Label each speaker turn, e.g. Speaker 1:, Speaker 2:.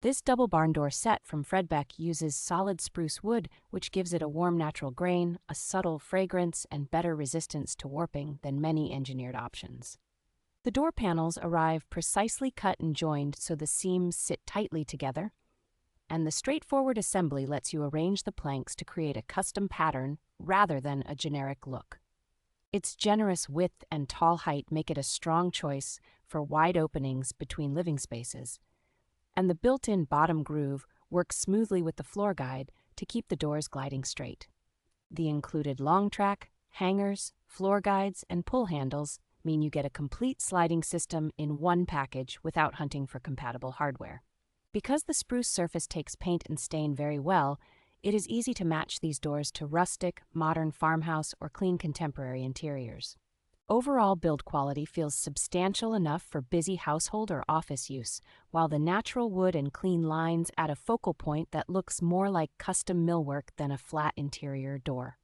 Speaker 1: This double barn door set from FREDBECK uses solid spruce wood, which gives it a warm natural grain, a subtle fragrance, and better resistance to warping than many engineered options. The door panels arrive precisely cut and joined so the seams sit tightly together, and the straightforward assembly lets you arrange the planks to create a custom pattern rather than a generic look. Its generous width and tall height make it a strong choice for wide openings between living spaces, and the built-in bottom groove works smoothly with the floor guide to keep the doors gliding straight. The included long track, hangers, floor guides, and pull handles mean you get a complete sliding system in one package without hunting for compatible hardware. Because the spruce surface takes paint and stain very well, it is easy to match these doors to rustic, modern farmhouse, or clean contemporary interiors. Overall build quality feels substantial enough for busy household or office use, while the natural wood and clean lines add a focal point that looks more like custom millwork than a flat interior door.